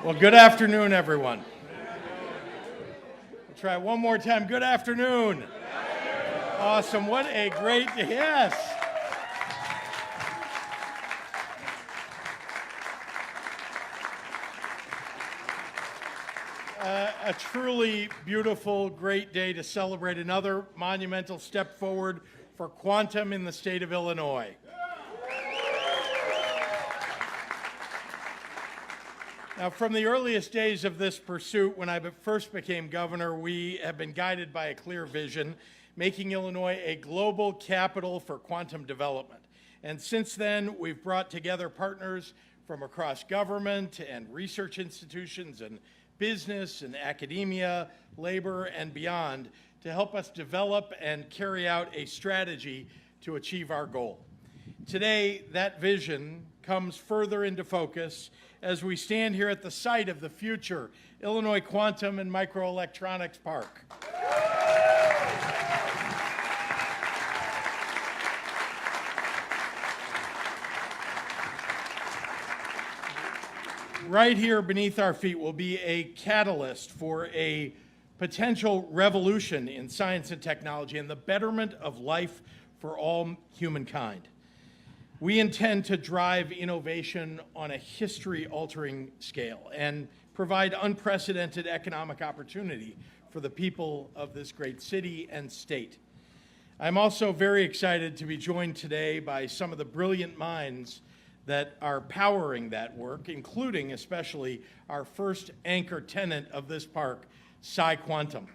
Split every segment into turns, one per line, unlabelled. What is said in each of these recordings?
Well, good afternoon, everyone. We'll try it one more time. Good afternoon. Awesome. What a great, yes. A truly beautiful, great day to celebrate another monumental step forward for quantum in the state of Illinois. Now, from the earliest days of this pursuit, when I first became governor, we have been guided by a clear vision, making Illinois a global capital for quantum development. And since then, we've brought together partners from across government and research institutions and business and academia, labor, and beyond to help us develop and carry out a strategy to achieve our goal. Today, that vision comes further into focus as we stand here at the site of the future Illinois Quantum and Microelectronics Park. Right here beneath our feet will be a catalyst for a potential revolution in science and technology and the betterment of life for all humankind. We intend to drive innovation on a history-altering scale and provide unprecedented economic opportunity for the people of this great city and state. I'm also very excited to be joined today by some of the brilliant minds that are powering that work, including especially our first anchor tenant of this park, PsiQuantum.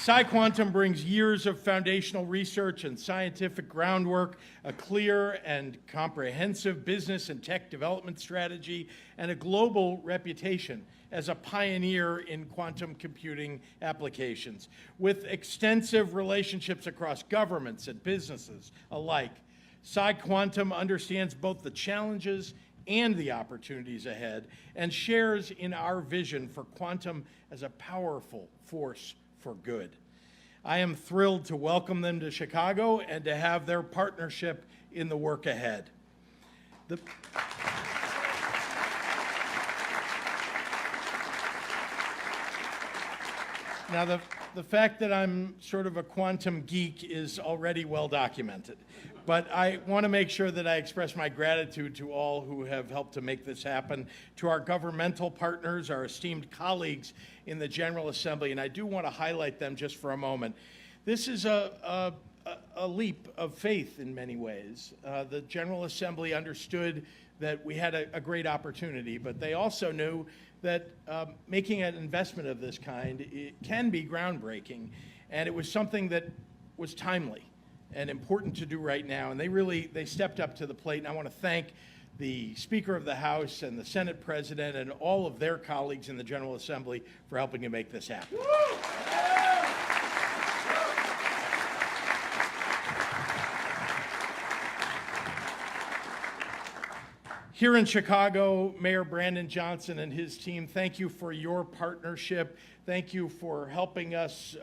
PsiQuantum brings years of foundational research and scientific groundwork, a clear and comprehensive business and tech development strategy, and a global reputation as a pioneer in quantum computing applications. With extensive relationships across governments and businesses alike, PsiQuantum understands both the challenges and the opportunities ahead and shares in our vision for quantum as a powerful force for good. I am thrilled to welcome them to Chicago and to have their partnership in the work ahead. Now, the fact that I'm sort of a quantum geek is already well documented, but I want to make sure that I express my gratitude to all who have helped to make this happen, to our governmental partners, our esteemed colleagues in the General Assembly, and I do want to highlight them just for a moment. This is a leap of faith in many ways. The General Assembly understood that we had a great opportunity, but they also knew that making an investment of this kind it can be groundbreaking, and it was something that was timely and important to do right now, and they stepped up to the plate, and I want to thank the Speaker of the House and the Senate President and all of their colleagues in the General Assembly for helping to make this happen. Here in Chicago, Mayor Brandon Johnson and his team, thank you for your partnership. Thank you for helping us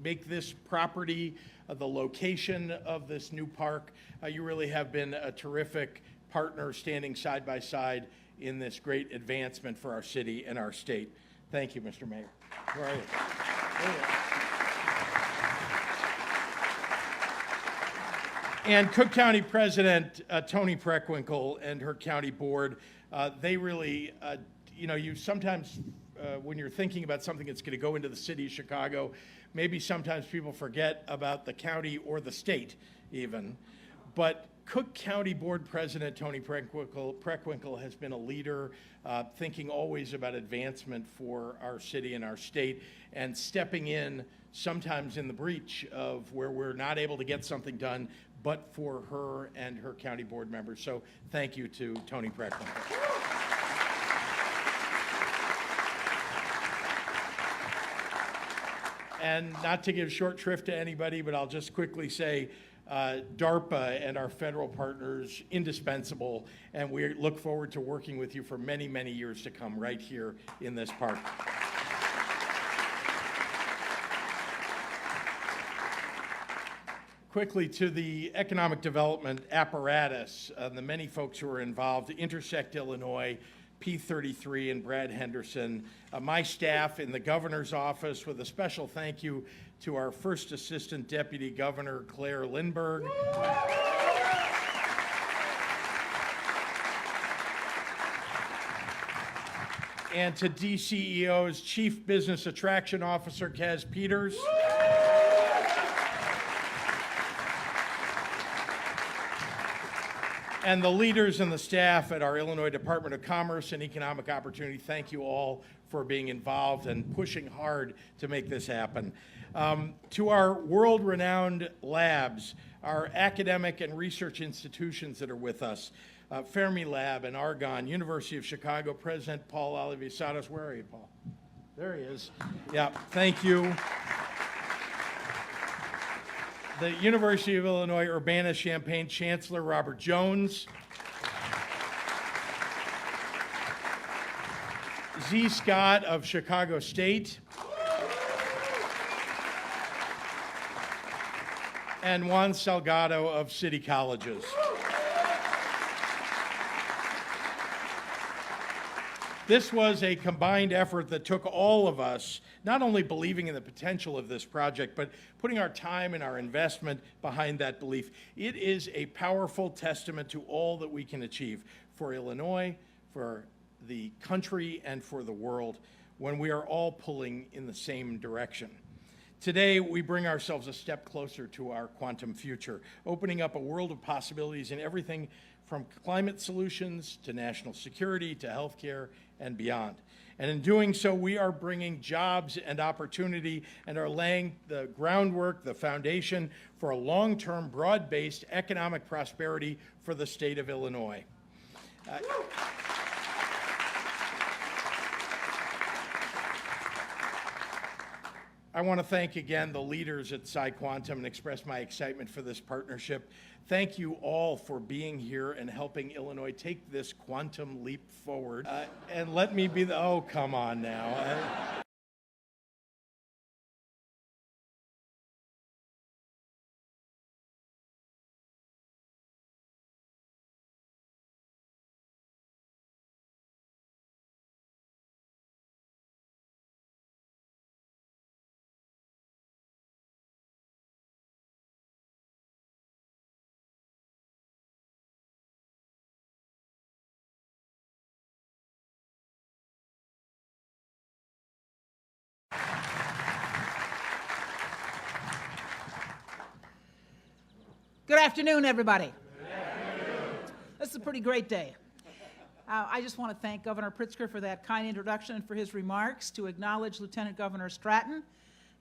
make this property the location of this new park. You really have been a terrific partner standing side by side in this great advancement for our city and our state. Thank you, Mr. Mayor. Where are you? There you are. And Cook County President Toni Preckwinkle and her county board, they really, you sometimes, when you're thinking about something that's going to go into the city of Chicago, maybe sometimes people forget about the county or the state even. But Cook County Board President Toni Preckwinkle has been a leader, thinking always about advancement for our city and our state, and stepping in sometimes in the breach of where we're not able to get something done, but for her and her county board members. So thank you to Toni Preckwinkle. And not to give short shrift to anybody, but I'll just quickly say DARPA and our federal partners, indispensable, and we look forward to working with you for many, many years to come right here in this park. quickly to the economic development apparatus, the many folks who are involved, Intersect Illinois, P33 and Brad Henderson, my staff in the governor's office, with a special thank you to our first assistant deputy governor, Claire Lindberg. And to DCEO's Chief Business Attraction Officer, Kaz Peters. And the leaders and the staff at our Illinois Department of Commerce and Economic Opportunity, thank you all for being involved and pushing hard to make this happen. To our world-renowned labs, our academic and research institutions that are with us, Fermilab and Argonne, University of Chicago, President Paul Alivisatos. Where are you, Paul? There he is. Yeah, thank you. The University of Illinois Urbana-Champaign Chancellor Robert Jones. Z. Scott of Chicago State. And Juan Salgado of City Colleges. This was a combined effort that took all of us not only believing in the potential of this project, but putting our time and our investment behind that belief. It is a powerful testament to all that we can achieve for Illinois, for the country, and for the world when we are all pulling in the same direction. Today, we bring ourselves a step closer to our quantum future, opening up a world of possibilities in everything from climate solutions to national security to healthcare and beyond. And in doing so, we are bringing jobs and opportunity and are laying the groundwork, the foundation for a long-term, broad-based economic prosperity for the state of Illinois. I want to thank again the leaders at PsiQuantum and express my excitement for this partnership. Thank you all for being here and helping Illinois take this quantum leap forward. And let me be the, oh, come on now.
Good afternoon, everybody. Good afternoon. This is a pretty great day. I just want to thank Governor Pritzker for that kind introduction and for his remarks, to acknowledge Lieutenant Governor Stratton,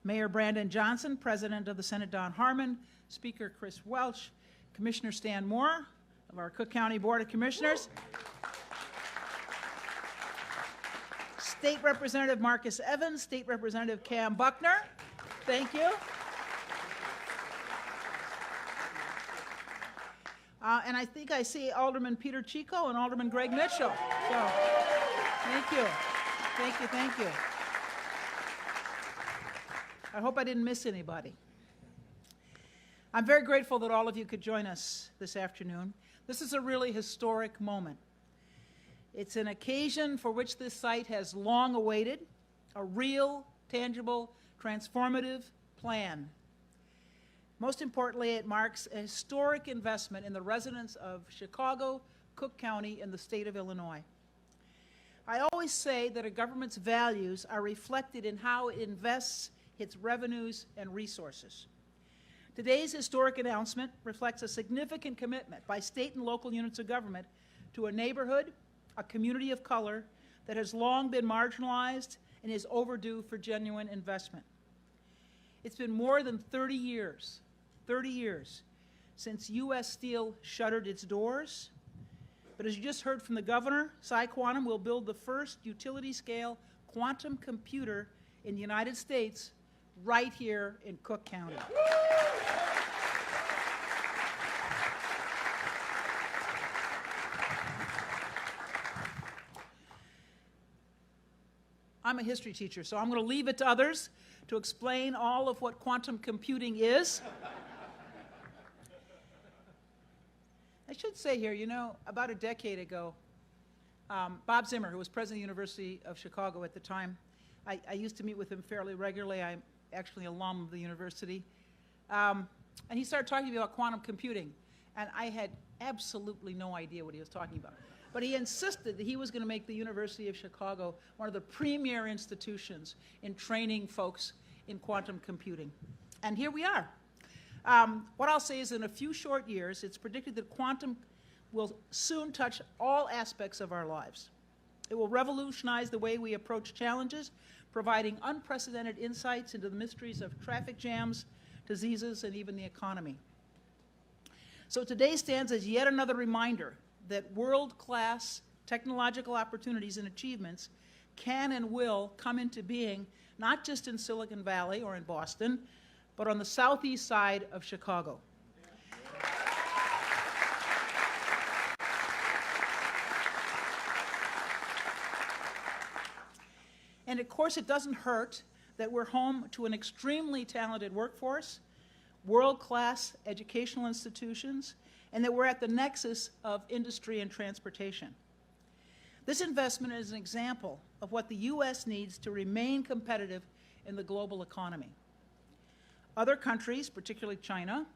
Mayor Brandon Johnson, President of the Senate Don Harmon, Speaker Chris Welch, Commissioner Stan Moore of our Cook County Board of Commissioners, State Representative Marcus Evans, State Representative Cam Buckner, thank you. And I think I see Alderman Peter Chico and Alderman Greg Mitchell. So, thank you. Thank you, thank you. I hope I didn't miss anybody. I'm very grateful that all of you could join us this afternoon. This is a really historic moment. It's an occasion for which this site has long awaited, a real, tangible, transformative plan. Most importantly, it marks a historic investment in the residents of Chicago, Cook County, and the state of Illinois. I always say that a government's values are reflected in how it invests its revenues and resources. Today's historic announcement reflects a significant commitment by state and local units of government to a neighborhood, a community of color that has long been marginalized and is overdue for genuine investment. It's been more than 30 years since U.S. Steel shuttered its doors. But as you just heard from the governor, PsiQuantum will build the first utility-scale quantum computer in the United States right here in Cook County. I'm a history teacher, so I'm going to leave it to others to explain all of what quantum computing is. should say here, you know, about a decade ago, Bob Zimmer, who was president of the University of Chicago at the time, I used to meet with him fairly regularly. I'm actually an alum of the university. And he started talking to me about quantum computing. And I had absolutely no idea what he was talking about. But he insisted that he was going to make the University of Chicago one of the premier institutions in training folks in quantum computing. And here we are. What I'll say is in a few short years, it's predicted that quantum will soon touch all aspects of our lives. It will revolutionize the way we approach challenges, providing unprecedented insights into the mysteries of traffic jams, diseases, and even the economy. So today stands as yet another reminder that world-class technological opportunities and achievements can and will come into being, not just in Silicon Valley or in Boston, but on the southeast side of Chicago. And of course, it doesn't hurt that we're home to an extremely talented workforce, world-class educational institutions, and that we're at the nexus of industry and transportation. This investment is an example of what the U.S. needs to remain competitive in the global economy. Other countries, particularly China,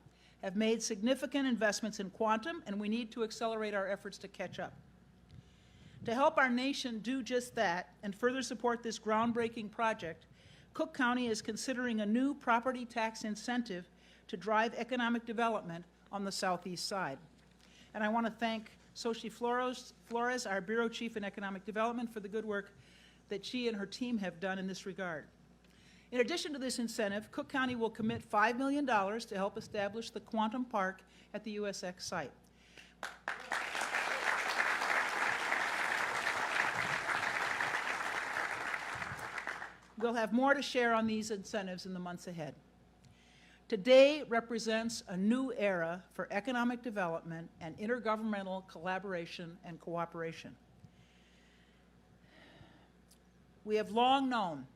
have made significant investments in quantum, and we need to accelerate our efforts to catch up. To help our nation do just that and further support this groundbreaking project, Cook County is considering a new property tax incentive to drive economic development on the southeast side. And I want to thank Xochitl Flores, our Bureau Chief in Economic Development, for the good work that she and her team have done in this regard. In addition to this incentive, Cook County will commit $5 million to help establish the Quantum Park at the USX site. We'll have more to share on these incentives in the months ahead. Today represents a new era for economic development and intergovernmental collaboration and cooperation. We have long known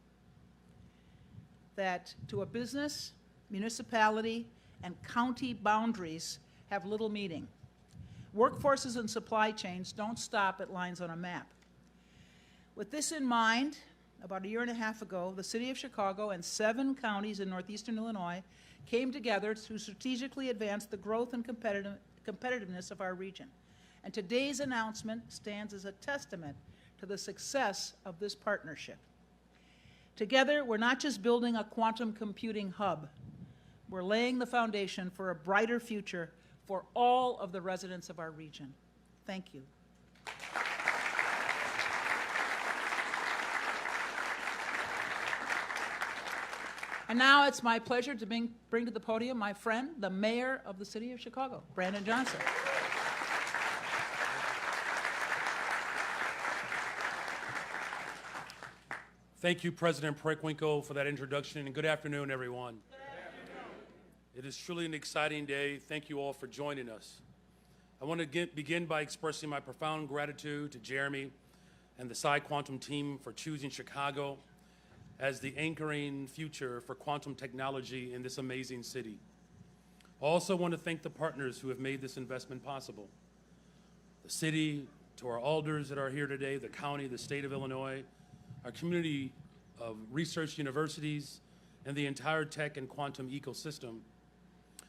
that to a business, municipality, and county boundaries have little meaning. Workforces and supply chains don't stop at lines on a map. With this in mind, about a year and a half ago, the City of Chicago and 7 counties in northeastern Illinois came together to strategically advance the growth and competitiveness of our region. And today's announcement stands as a testament to the success of this partnership. Together, we're not just building a quantum computing hub, we're laying the foundation for a brighter future for all of the residents of our region. Thank you. And now it's my pleasure to bring to the podium my friend, the mayor of the City of Chicago, Brandon Johnson.
Thank you, President Preckwinkle, for that introduction, and good afternoon, everyone. Good afternoon. It is truly an exciting day. Thank you all for joining us. I want to begin by expressing my profound gratitude to Jeremy and the PsiQuantum team for choosing Chicago as the anchoring future for quantum technology in this amazing city. I also want to thank the partners who have made this investment possible. The city, to our alders that are here today, the county, the state of Illinois, our community of research universities, and the entire tech and quantum ecosystem.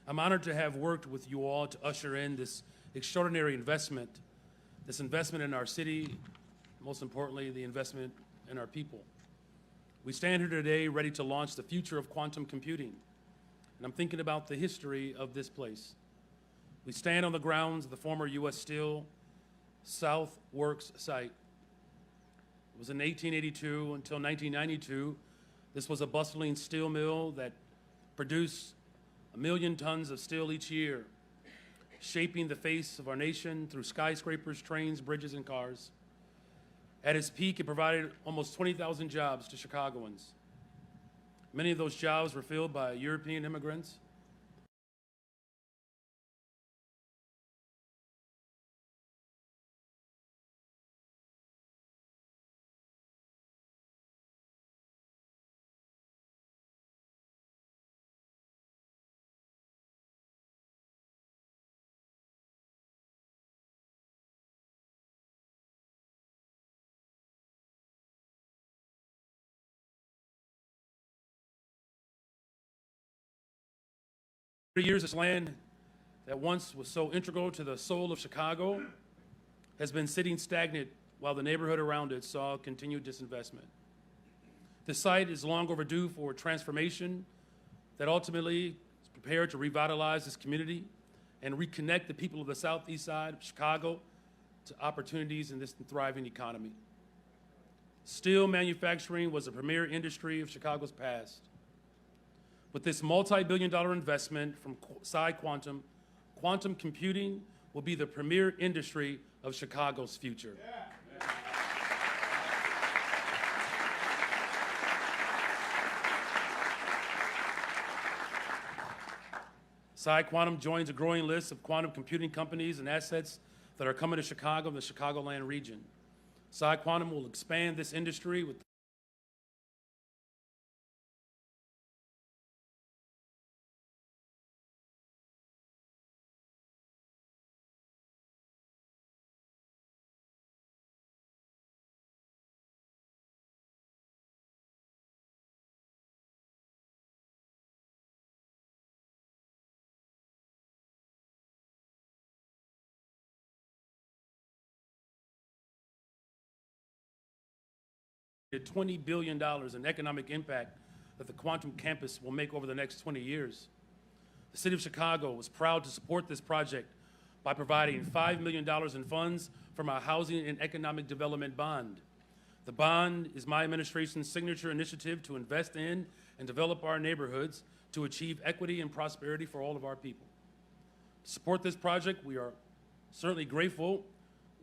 I'm honored to have worked with you all to usher in this extraordinary investment, in our city, most importantly, the investment in our people. We stand here today ready to launch the future of quantum computing, and I'm thinking about the history of this place. We stand on the grounds of the former U.S. Steel South Works site. It was in 1882 until 1992. This was a bustling steel mill that produced 1 million tons of steel each year, shaping the face of our nation through skyscrapers, trains, bridges, and cars. At its peak, it provided almost 20,000 jobs to Chicagoans. Many of those jobs were filled by European immigrants years, this land that once was so integral to the soul of Chicago has been sitting stagnant while the neighborhood around it saw continued disinvestment. The site is long overdue for transformation that ultimately is prepared to revitalize this community and reconnect the people of the southeast side of Chicago to opportunities in this thriving economy. Steel manufacturing was a premier industry of Chicago's past. With this multi-billion-dollar investment from PsiQuantum, quantum computing will be the premier industry of Chicago's future. PsiQuantum joins a growing list of quantum computing companies and assets that are coming to Chicago and the Chicagoland region. PsiQuantum will expand this industry with $20 billion in economic impact that the quantum campus will make over the next 20 years. The City of Chicago was proud to support this project by providing $5 million in funds from our Housing and Economic Development Bond. The bond is my administration's signature initiative to invest in and develop our neighborhoods to achieve equity and prosperity for all of our people. To support this project, we are certainly grateful,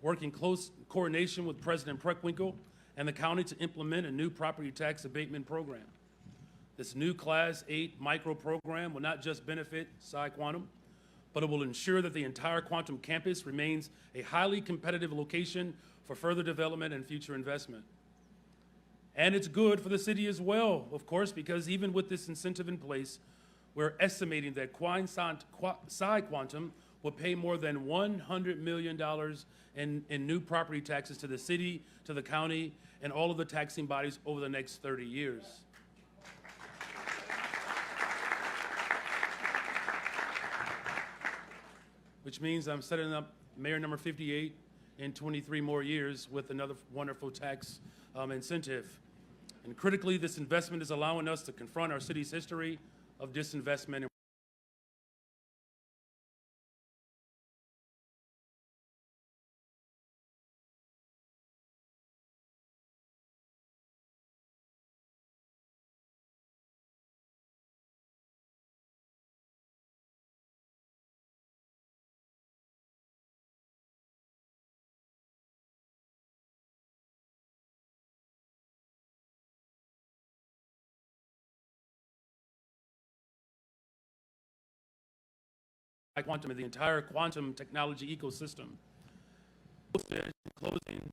working close coordination with President Preckwinkle and the county to implement a new property tax abatement program. This new Class 8 micro program will not just benefit PsiQuantum, but it will ensure that the entire quantum campus remains a highly competitive location for further development and future investment. And it's good for the city as well, of course, because even with this incentive in place, we're estimating that PsiQuantum will pay more than $100 million in new property taxes to the city, to the county, and all of the taxing bodies over the next 30 years. Which means I'm setting up mayor number 58 in 23 more years with another wonderful tax incentive. And critically, this investment is allowing us to confront our city's history of disinvestment. Quantum and the entire quantum technology ecosystem. In closing,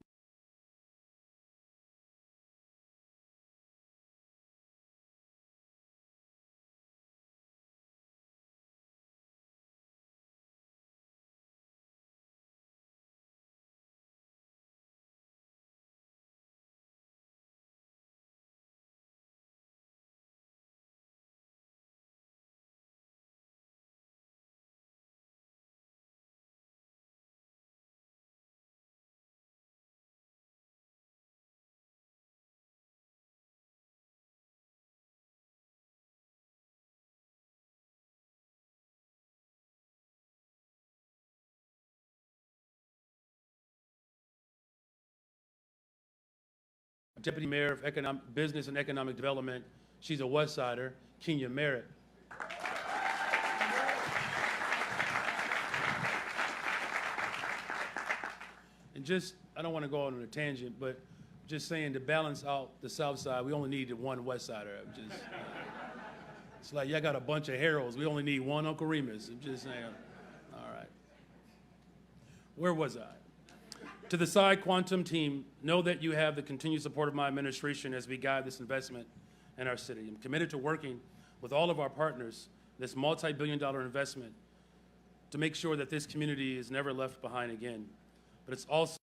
Deputy Mayor of Business and Economic Development. She's a West Sider, Kenya Merritt. And just, I don't want to go on a tangent, but just saying to balance out the South Side, we only needed one West Sider. It's like y'all got a bunch of Harolds. We only need one Uncle Remus. I'm just saying. All right. Where was I? To the PsiQuantum team, know that you have the continued support of my administration as we guide this investment in our city. I'm committed to working with all of our partners, this multi-billion-dollar investment, to make sure that this community is never left behind again. But it's also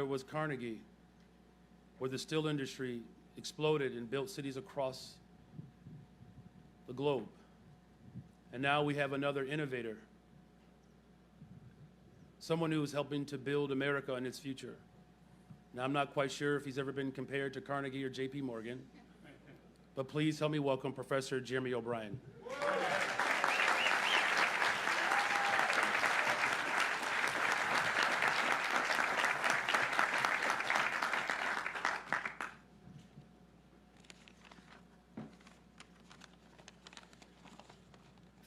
There was Carnegie, where the steel industry exploded and built cities across the globe. And now we have another innovator, someone who is helping to build America and its future. Now, I'm not quite sure if he's ever been compared to Carnegie or J.P. Morgan, but please help me welcome Professor Jeremy O'Brien.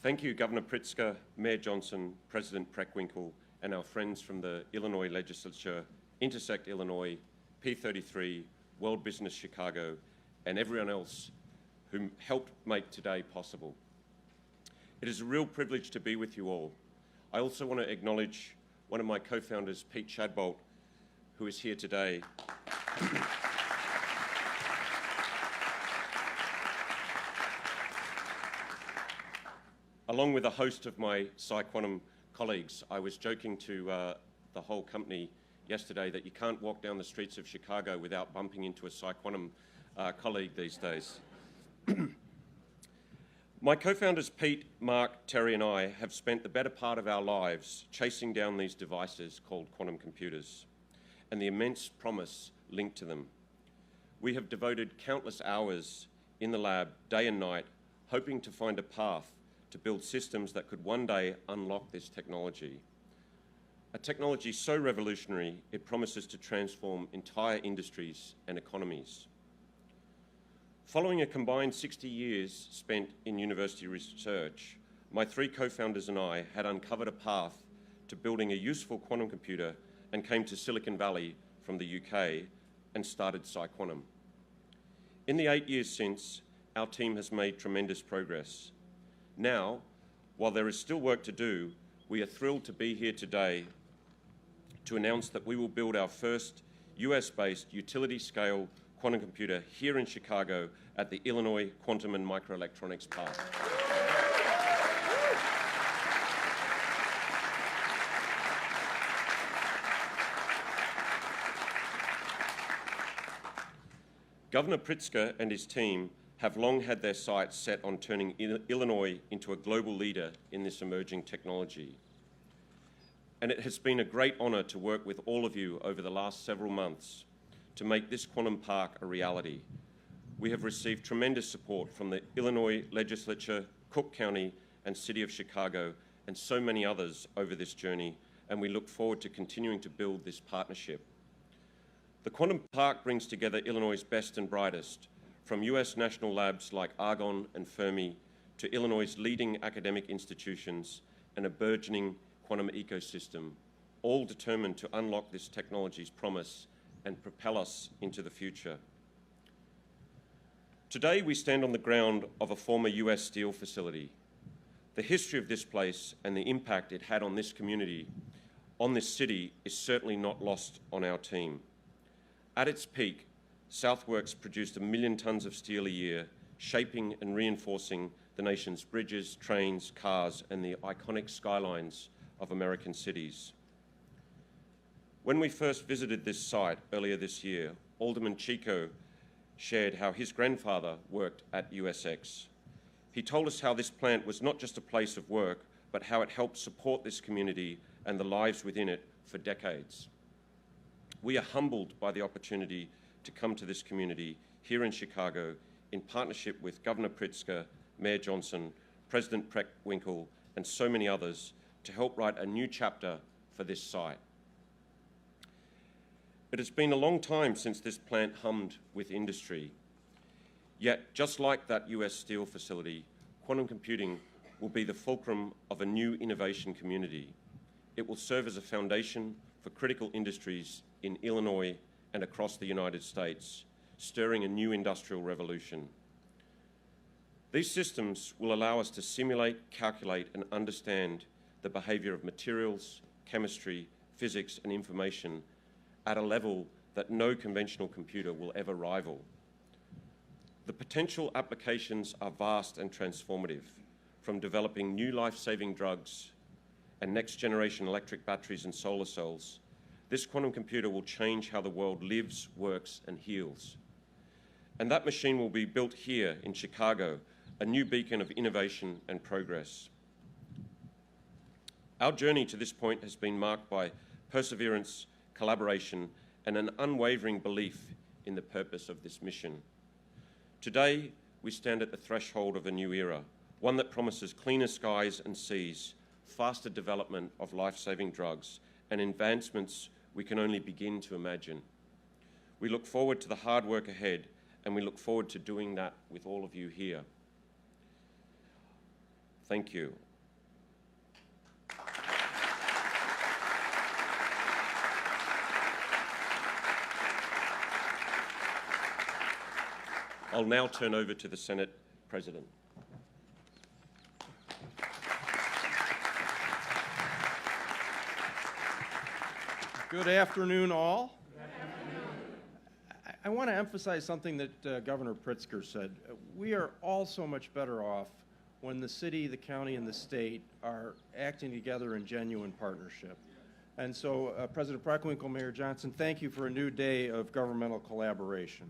Thank you, Governor Pritzker, Mayor Johnson, President Preckwinkle, and our friends from the Illinois Legislature, Intersect Illinois, P33, World Business Chicago, and everyone else who helped make today possible. It is a real privilege to be with you all. I also want to acknowledge one of my co-founders, Pete Shadbolt, who is here today. Along with a host of my PsiQuantum colleagues, I was joking to the whole company yesterday that you can't walk down the streets of Chicago without bumping into a PsiQuantum colleague these days. My co-founders Pete, Mark, Terry and I have spent the better part of our lives chasing down these devices called quantum computers and the immense promise linked to them. We have devoted countless hours in the lab, day and night, hoping to find a path to build systems that could one day unlock this technology. A technology so revolutionary, it promises to transform entire industries and economies. Following a combined 60 years spent in university research, my three co-founders and I had uncovered a path to building a useful quantum computer and came to Silicon Valley from the UK and started PsiQuantum. In the 8 years since, our team has made tremendous progress. Now, while there is still work to do, we are thrilled to be here today to announce that we will build our first US-based utility-scale quantum computer here in Chicago at the Illinois Quantum and Microelectronics Park. Governor Pritzker and his team have long had their sights set on turning Illinois into a global leader in this emerging technology. And it has been a great honor to work with all of you over the last several months to make this quantum park a reality. We have received tremendous support from the Illinois Legislature, Cook County, and City of Chicago, and so many others over this journey, and we look forward to continuing to build this partnership. The Quantum Park brings together Illinois' best and brightest, from US national labs like Argonne and Fermi to Illinois' leading academic institutions and a burgeoning quantum ecosystem, all determined to unlock this technology's promise and propel us into the future. Today, we stand on the ground of a former US steel facility. The history of this place and the impact it had on this community, on this city, is certainly not lost on our team. At its peak, Southworks produced 1 million tons of steel a year, shaping and reinforcing the nation's bridges, trains, cars, and the iconic skylines of American cities. When we first visited this site earlier this year, Alderman Chico shared how his grandfather worked at USX. He told us how this plant was not just a place of work, but how it helped support this community and the lives within it for decades. We are humbled by the opportunity to come to this community here in Chicago in partnership with Governor Pritzker, Mayor Johnson, President Preckwinkle, and so many others to help write a new chapter for this site. It has been a long time since this plant hummed with industry. Yet, just like that US steel facility, quantum computing will be the fulcrum of a new innovation community. It will serve as a foundation for critical industries in Illinois and across the United States, stirring a new industrial revolution. These systems will allow us to simulate, calculate, and understand the behavior of materials, chemistry, physics, and information at a level that no conventional computer will ever rival. The potential applications are vast and transformative, from developing new life-saving drugs and next-generation electric batteries and solar cells, this quantum computer will change how the world lives, works, and heals. And that machine will be built here in Chicago, a new beacon of innovation and progress. Our journey to this point has been marked by perseverance, collaboration, and an unwavering belief in the purpose of this mission. Today, we stand at the threshold of a new era, one that promises cleaner skies and seas, faster development of life-saving drugs, and advancements we can only begin to imagine. We look forward to the hard work ahead, and we look forward to doing that with all of you here. Thank you. I'll now turn over to the Senate President.
Good afternoon, all. I want to emphasize something that Governor Pritzker said. We are all so much better off when the city, the county, and the state are acting together in genuine partnership. And so, President Preckwinkle, Mayor Johnson, thank you for a new day of governmental collaboration.